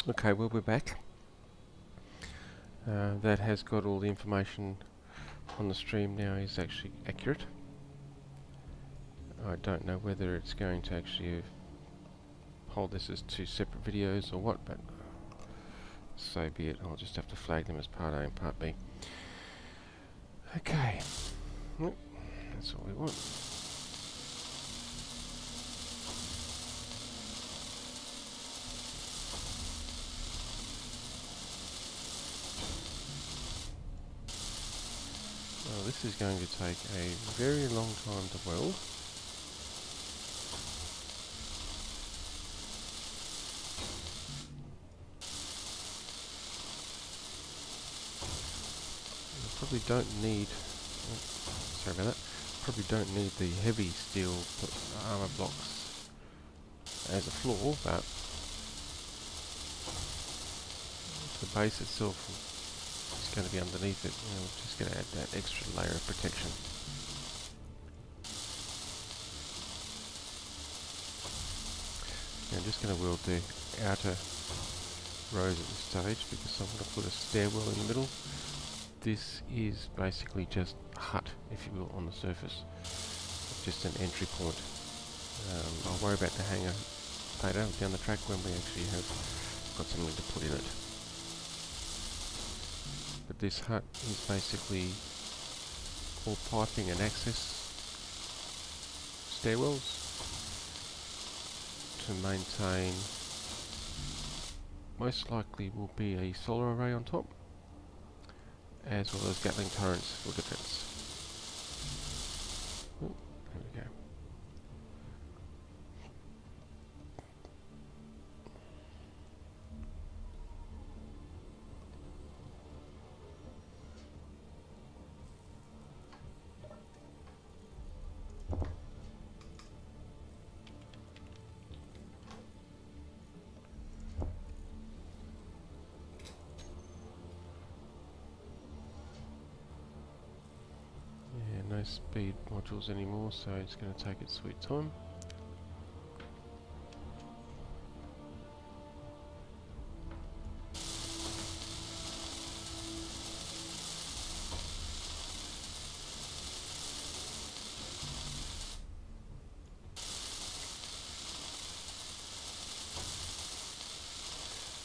Okay, well, we're back. That has got all the information on the stream now is actually accurate. I don't know whether it's going to actually hold this as two separate videos or what, but so be it. I'll just have to flag them as part A and part B. Okay, well, that's what we want. Well, this is going to take a very long time to weld. Probably don't need, sorry about that, probably don't need the heavy steel armour blocks as a floor, but the base itself is going to be underneath it. We're just going to add that extra layer of protection. Now I'm just going to weld the outer rows at this stage because I'm going to put a stairwell in the middle. This is basically just a hut, if you will, on the surface. Just an entry point. I'll worry about the hangar later down the track when we actually have got something to put in it. But this hut is basically all piping and access stairwells to maintain, most likely will be a solar array on top, as well as Gatling turrets for defence. There we go. No speed modules anymore, so it's going to take its sweet time.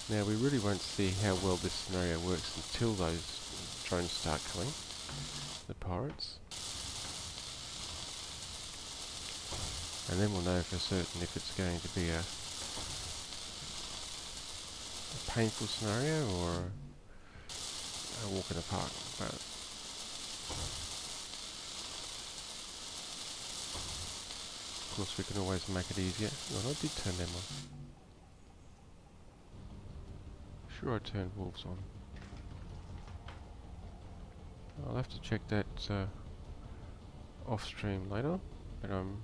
Now we really won't see how well this scenario works until those drones start coming, the pirates. And then we'll know for certain if it's going to be a painful scenario or a walk in the park. But of course we can always make it easier. Well, I did turn them on. Sure, I turned wolves on. I'll have to check that off stream later, but I'm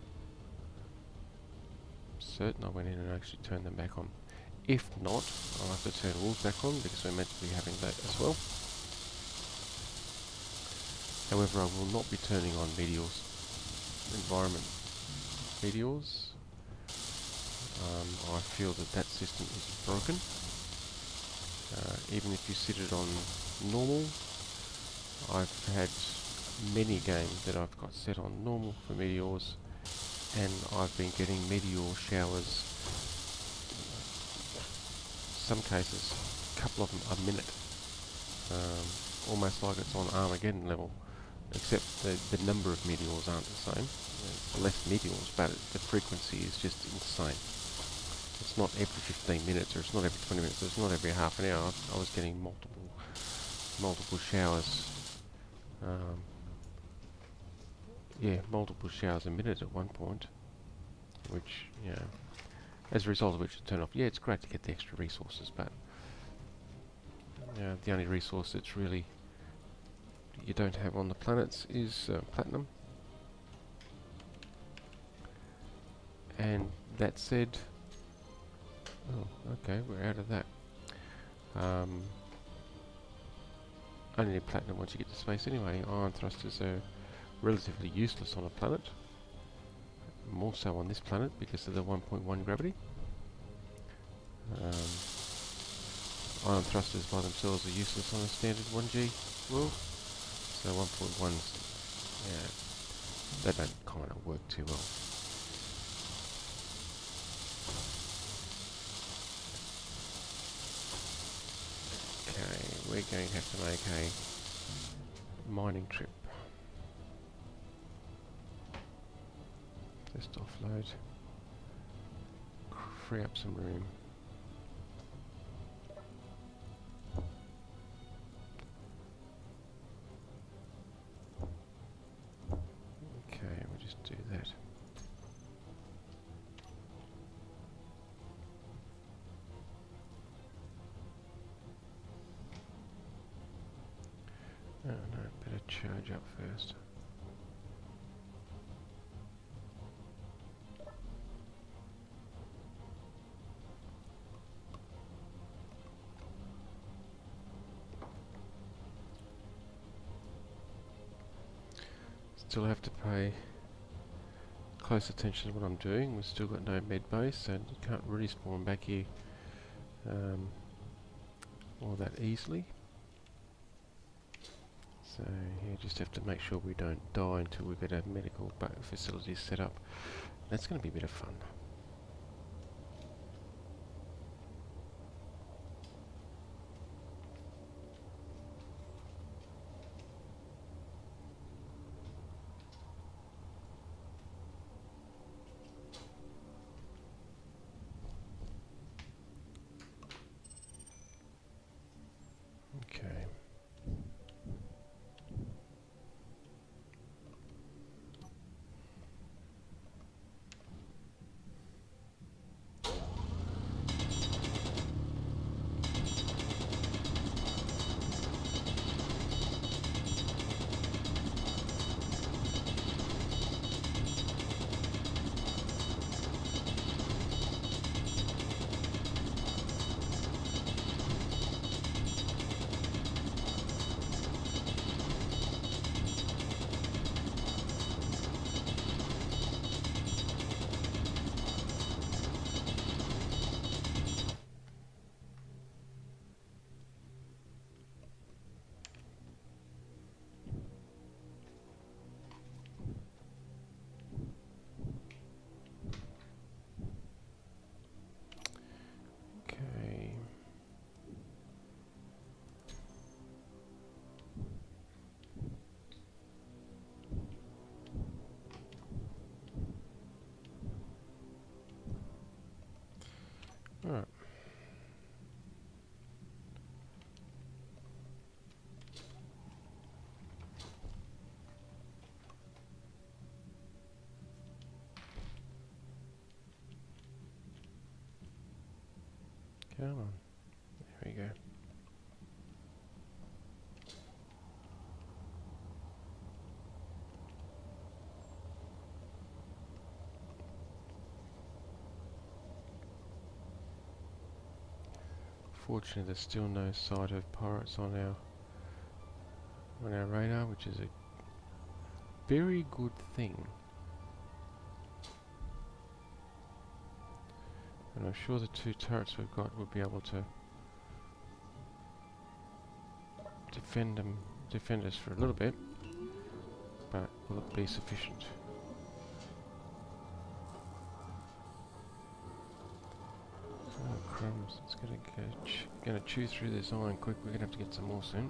certain I went in and actually turned them back on. If not, I'll have to turn wolves back on because we're meant to be having that as well. However, I will not be turning on meteors, environment meteors. I feel that that system is broken. Even if you sit it on normal, I've had many games that I've got set on normal for meteors, and I've been getting meteor showers, some cases, a couple of them a minute, almost like it's on Armageddon level, except the number of meteors aren't the same. There's less meteors, but the frequency is just insane. It's not every 15 minutes, or it's not every 20 minutes, or it's not every half an hour. I was getting multiple showers. Yeah, multiple showers a minute at one point, which, you know, as a result of which I turn off. Yeah, it's great to get the extra resources, but the only resource that's really you don't have on the planets is platinum. And that said, oh, okay, we're out of that. Only need platinum once you get to space anyway. Ion thrusters are relatively useless on a planet. More so on this planet because of the 1.1 gravity. ion thrusters by themselves are useless on a standard 1G world. So 1.1's, yeah, they don't kind of work too well. Okay, we're going to have to make a mining trip. Just offload, free up some room. Okay, we'll just do that. Oh no, better charge up first. Still have to pay close attention to what I'm doing. We've still got no med base, so you can't really spawn back here all that easily. So yeah, just have to make sure we don't die until we get a medical facility set up. That's going to be a bit of fun. Okay. Okay. All right. Come on. There we go. Fortunately, there's still no sight of pirates on our radar, which is a very good thing. And I'm sure the two turrets we've got will be able to defend us for a little bit, but will it be sufficient? Oh crumbs! It's gonna chew through this iron quick. We're gonna have to get some more soon.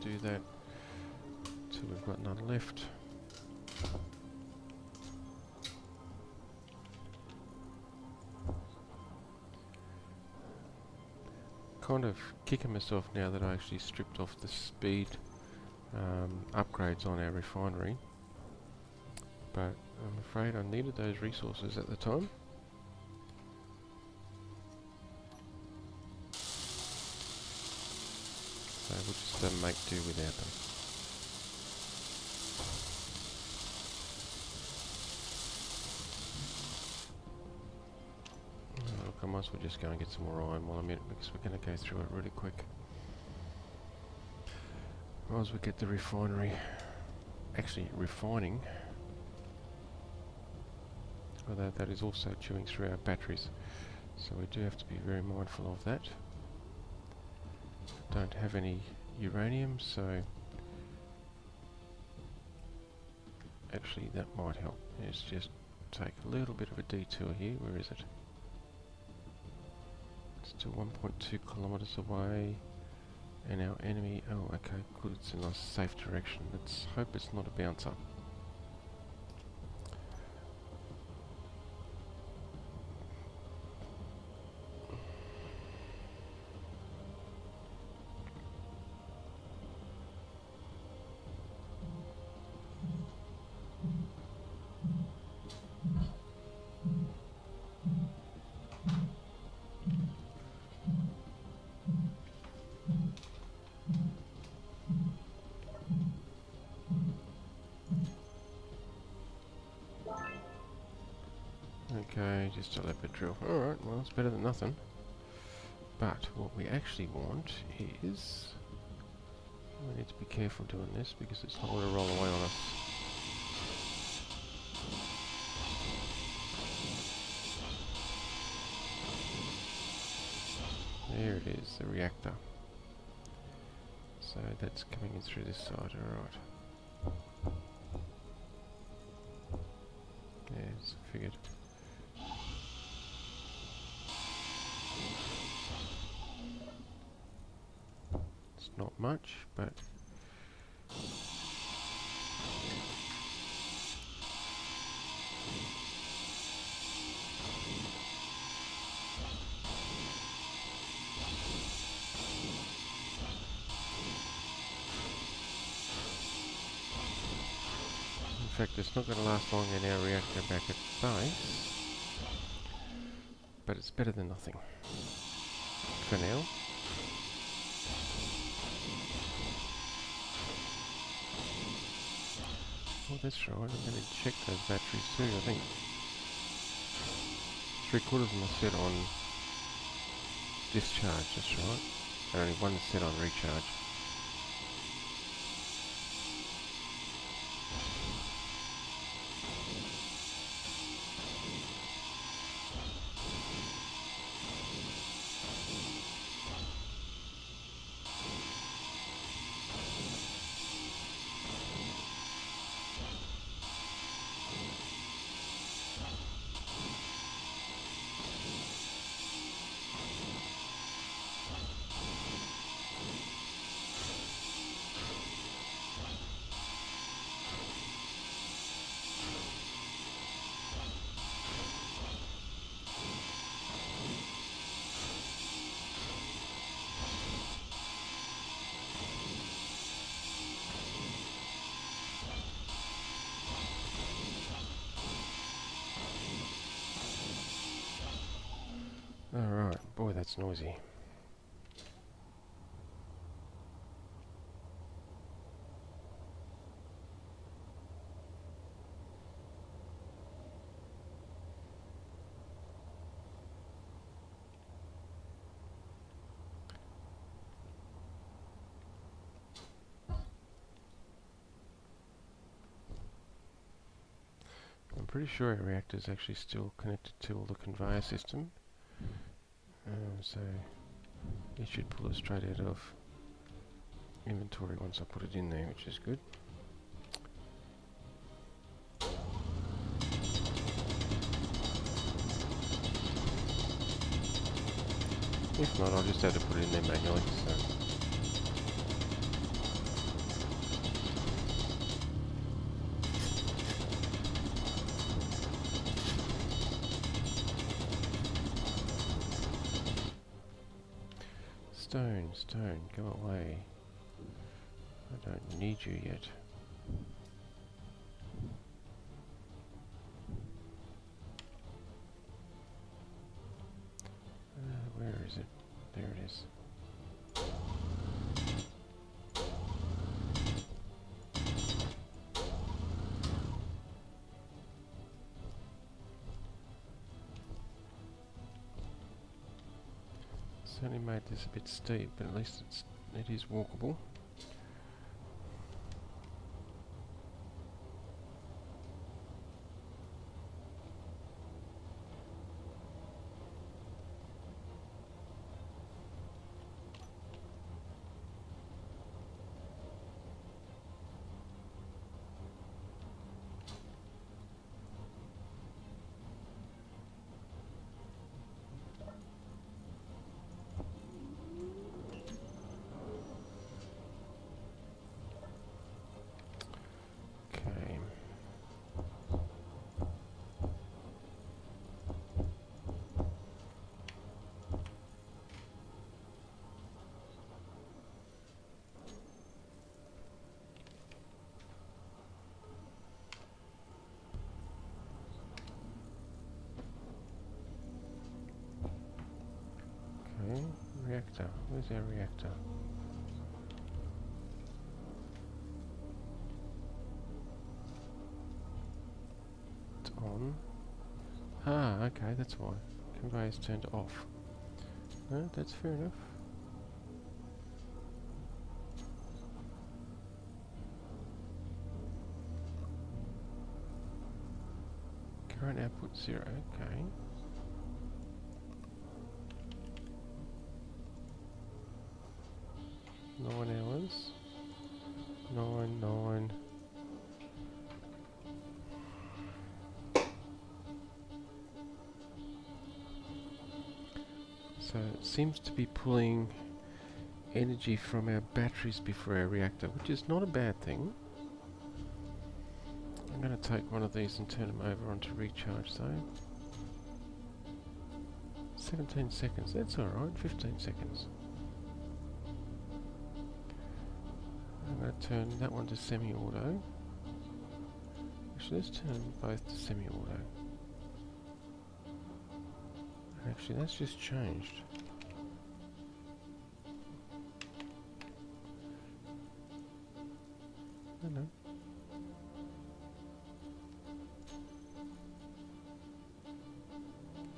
Do that till we've got none left. Kind of kicking myself now that I actually stripped off the speed upgrades on our refinery, but I'm afraid I needed those resources at the time. So we'll just make do without them. I might as well just go and get some more iron while I'm in it, because we're going to go through it really quick. Might as well get the refinery actually refining, although that is also chewing through our batteries, so we do have to be very mindful of that. Don't have any uranium, so actually that might help. Let's just take a little bit of a detour here. Where is it? It's still 1.2 kilometers away, and our enemy, oh okay, good, it's in a safe direction. Let's hope it's not a bouncer. Okay, just a leopard drill. Alright, well it's better than nothing. But what we actually want is... we need to be careful doing this because it's not going to roll away on us. There it is, the reactor. So that's coming in through this side, alright. Yes, figured. It's not much, but in fact it's not going to last long in our reactor back at base, but it's better than nothing for now. Oh, that's right, I'm going to check those batteries too, I think. 3/4 of them are set on discharge, that's right. And only one is set on recharge. Alright, boy that's noisy. I'm pretty sure our reactor is actually still connected to all the conveyor system. So it should pull it straight out of inventory once I put it in there, which is good. If not, I'll just have to put it in there manually. So. Stone, stone, go away. I don't need you yet. Where is it? There it is. Certainly made this a bit steep, but at least it is walkable. Okay. Okay, reactor. Where's our reactor? It's on. Ah, okay, that's why. Conveyor's turned off. No, that's fair enough. Current output 0, okay. Nine hours. 9. So it seems to be pulling energy from our batteries before our reactor, which is not a bad thing. I'm going to take one of these and turn them over onto recharge though. 17 seconds, that's alright, 15 seconds. I'm going to turn that one to semi-auto. Actually, let's turn both to semi-auto. Actually, that's just changed. I know.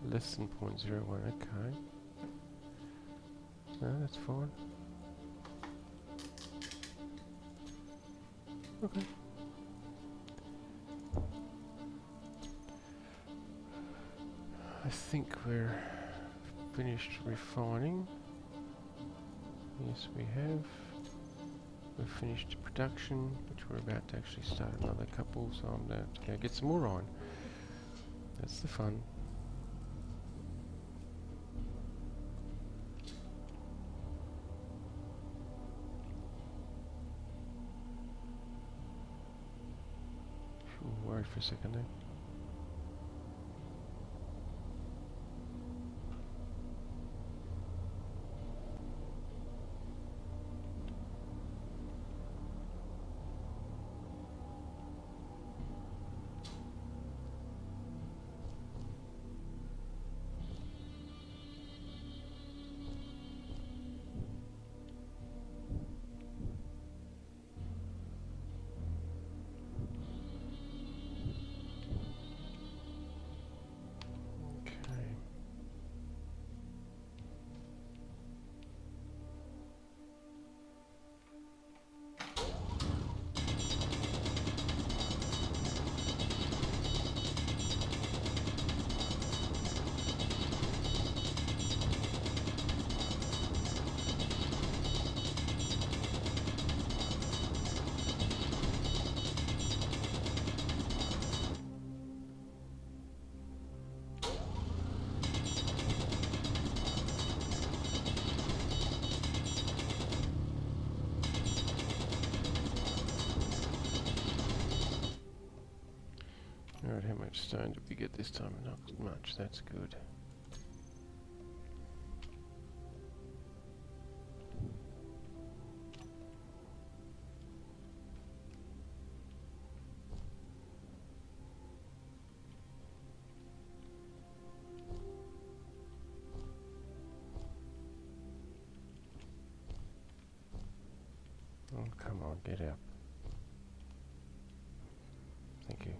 Less than 0.01, okay. No, that's fine. Okay. I think we're finished refining. Yes, we have. We've finished production, which we're about to actually start another couple, so I'm going to go get some more iron. That's the fun. I'm worried for a second there. Alright, how much stone did we get this time? Not much, that's good. Oh, come on, get up. Thank you.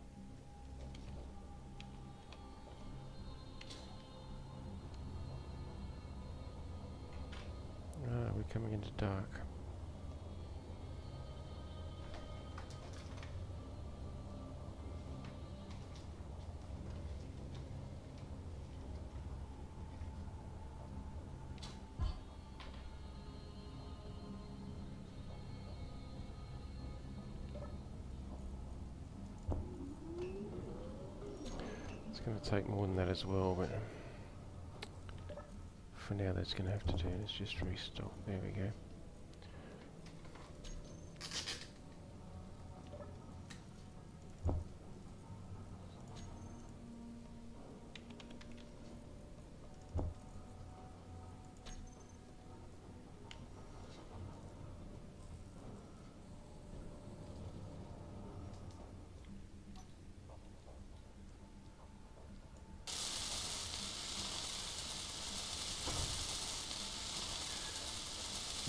dark. It's going to take more than that as well, but for now that's going to have to do. Let's just restock. There we go.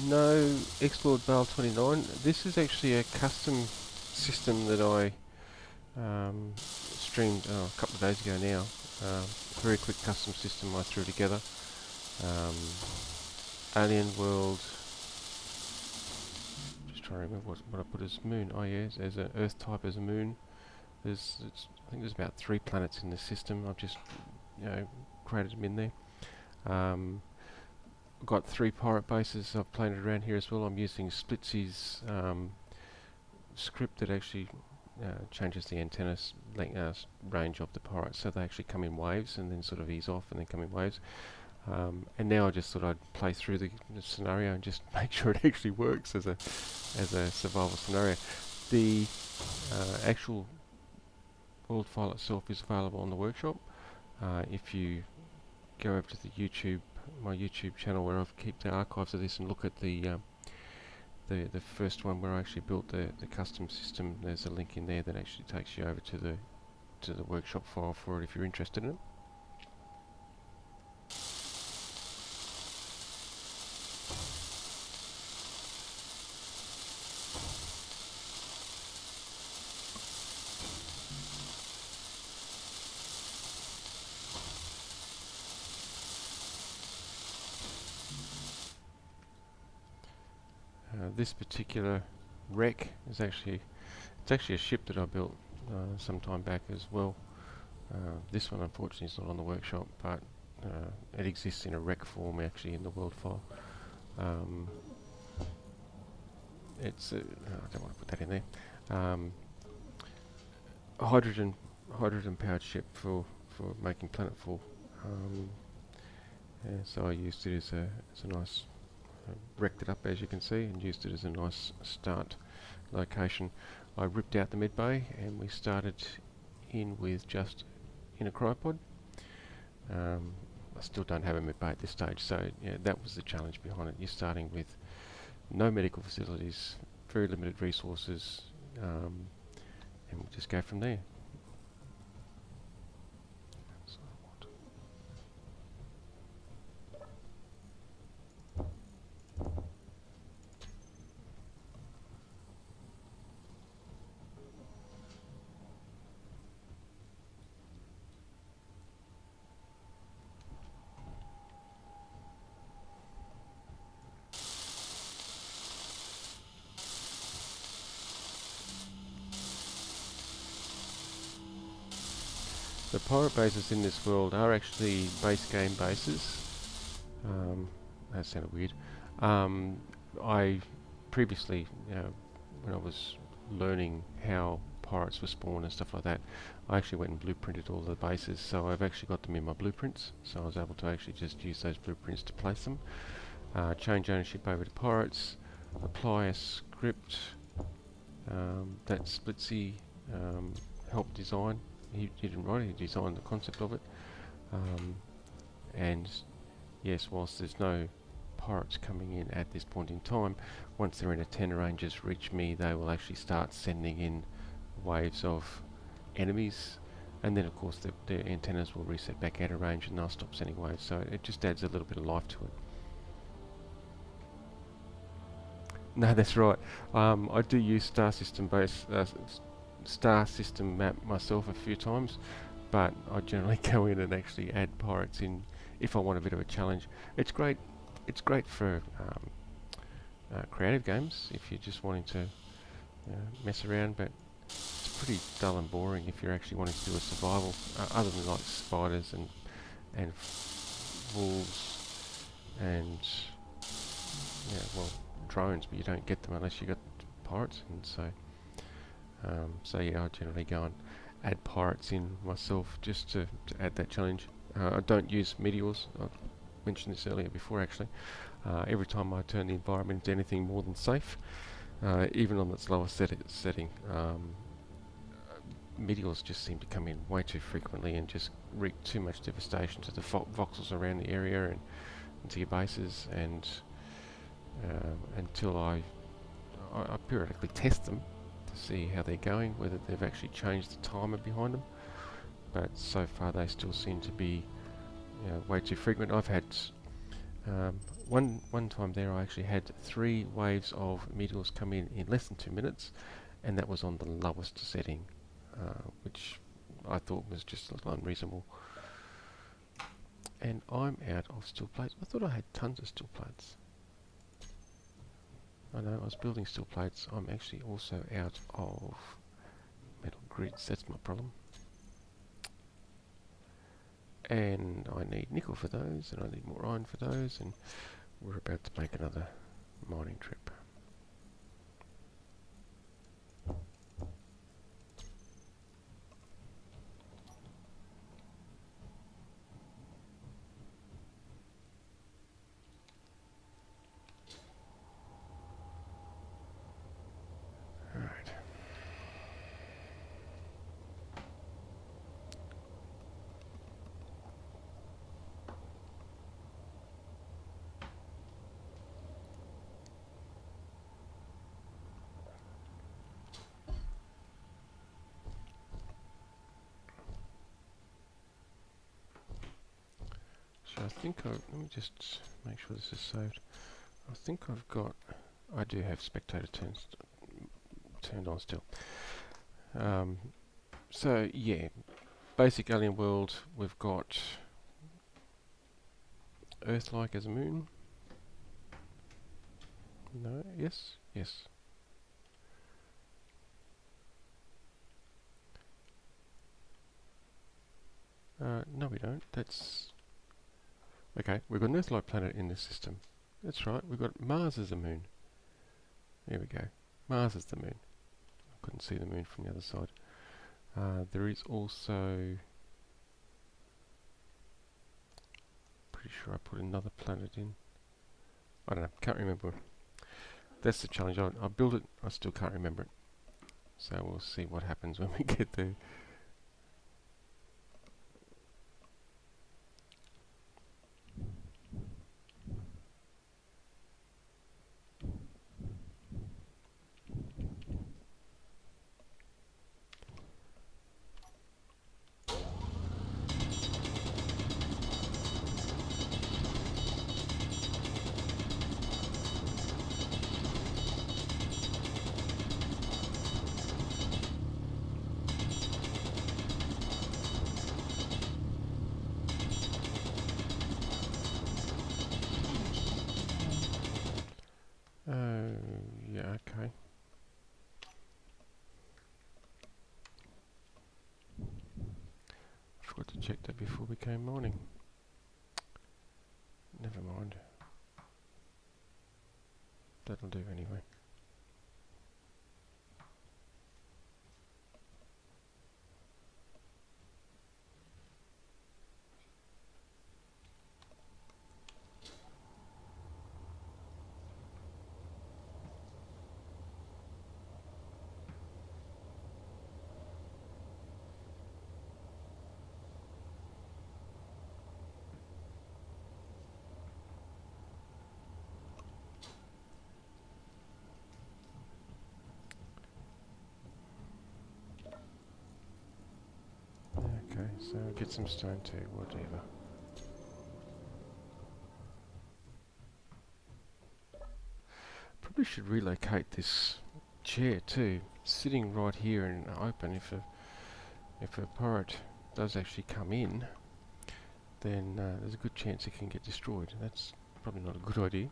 No, explored Bale 29. This is actually a custom system that I streamed a couple of days ago now. Very quick custom system I threw together. Alien World. Just trying to remember what I put as moon. Oh yeah, as an Earth type as a moon. I think there's about 3 planets in the system. I've just created them in there. I've got 3 pirate bases I've planted around here as well. I'm using Splitsy's script that actually changes the antenna range of the pirates, so they actually come in waves and then sort of ease off and then come in waves. And now I just thought I'd play through the scenario and just make sure it actually works as a survival scenario. The actual world file itself is available on the workshop. If you go over to my YouTube channel, where I keep the archives of this, and look at the first one where I actually built the custom system, there's a link in there that actually takes you over to the workshop file for it if you're interested in it. This particular wreck is actually a ship that I built some time back as well. This one unfortunately is not on the workshop, but it exists in a wreck form actually in the world file. It's I don't want to put that in there. A hydrogen powered ship for making planetfall. So I used it as a nice. Wrecked it up as you can see and used it as a nice start location. I ripped out the mid bay and we started in with just in a cryopod. I still don't have a mid bay at this stage, so yeah, that was the challenge behind it. You're starting with no medical facilities, very limited resources, and we'll just go from there. The pirate bases in this world are actually base game bases. That sounded weird. I previously, when I was learning how pirates were spawned and stuff like that, I actually went and blueprinted all the bases, so I've actually got them in my blueprints, so I was able to actually just use those blueprints to place them. Change ownership over to pirates, apply a script that Splitsy helped design. He didn't write it, he designed the concept of it. And yes, whilst there's no pirates coming in at this point in time, once their antenna ranges reach me, they will actually start sending in waves of enemies, and then of course the antennas will reset back out of range and they'll stop sending waves, so it just adds a little bit of life to it. No, that's right. I do use star system map myself a few times, but I generally go in and actually add pirates in if I want a bit of a challenge. It's great for creative games if you're just wanting to mess around, but it's pretty dull and boring if you're actually wanting to do a survival, other than like spiders and wolves and well, drones, but you don't get them unless you got pirates, and so yeah, I generally go and add pirates in myself just to add that challenge. I don't use meteors. I've mentioned this earlier before actually. Every time I turn the environment into anything more than safe, even on its lowest setting, meteors just seem to come in way too frequently and just wreak too much devastation to the voxels around the area and to your bases, and until I periodically test them to see how they're going, whether they've actually changed the timer behind them. But so far they still seem to be way too frequent. I've had one time there I actually had 3 waves of meteors come in less than 2 minutes, and that was on the lowest setting, which I thought was just a little unreasonable. And I'm out of steel plates. I thought I had tons of steel plates. I know, I was building steel plates. I'm actually also out of metal grids. That's my problem. And I need nickel for those, and I need more iron for those, and we're about to make another mining trip. Alright. So I think let me just make sure this is saved. I think I do have spectator turned on still. So yeah, basic alien world, we've got Earth-like as a moon. No, yes, yes. No we don't, that's... Okay, we've got an Earth-like planet in this system. That's right, we've got Mars as a moon. There we go, Mars is the moon. I couldn't see the moon from the other side. There is also... Pretty sure I put another planet in. I don't know, can't remember. That's the challenge. I built it, I still can't remember it. So we'll see what happens when we get there. Yeah, okay. Forgot to check that before we came mining. Never mind. That'll do anyway. Okay, so get some stone too, whatever. Probably should relocate this chair too. It's sitting right here and open. If a pirate does actually come in, then there's a good chance it can get destroyed. That's probably not a good idea.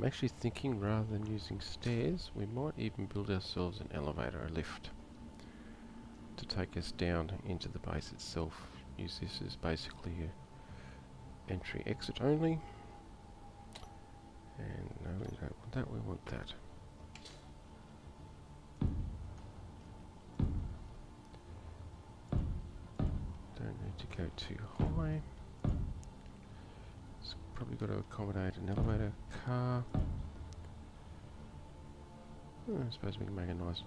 I'm actually thinking rather than using stairs, we might even build ourselves an elevator, a lift, to take us down into the base itself. Use this as basically a entry exit only. And no, we don't want that, we want that. Don't need to go too high. It's probably got to accommodate an elevator car. I suppose we can make a nice...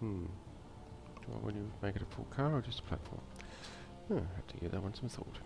Do I want to make it a full car or just a platform? I have to give that one some thought.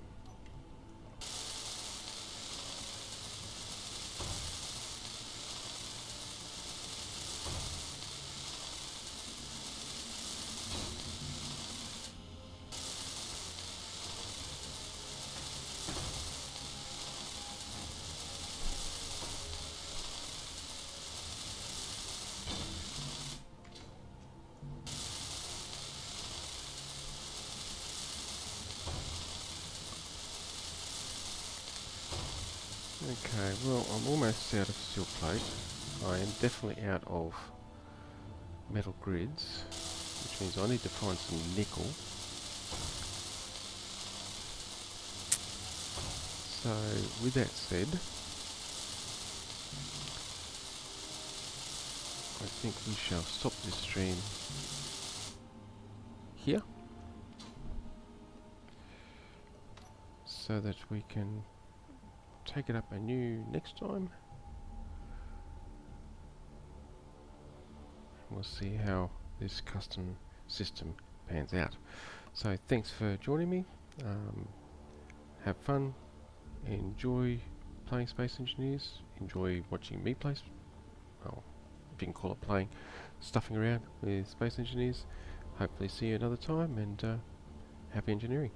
Okay, well, I'm almost out of steel plate. I am definitely out of metal grids, which means I need to find some nickel. So, with that said, I think we shall stop this stream here, so that we can take it up anew next time. We'll see how this custom system pans out. So thanks for joining me. Have fun. Enjoy playing Space Engineers. Enjoy watching me play, well, if you can call it playing, stuffing around with Space Engineers. Hopefully see you another time, and happy engineering.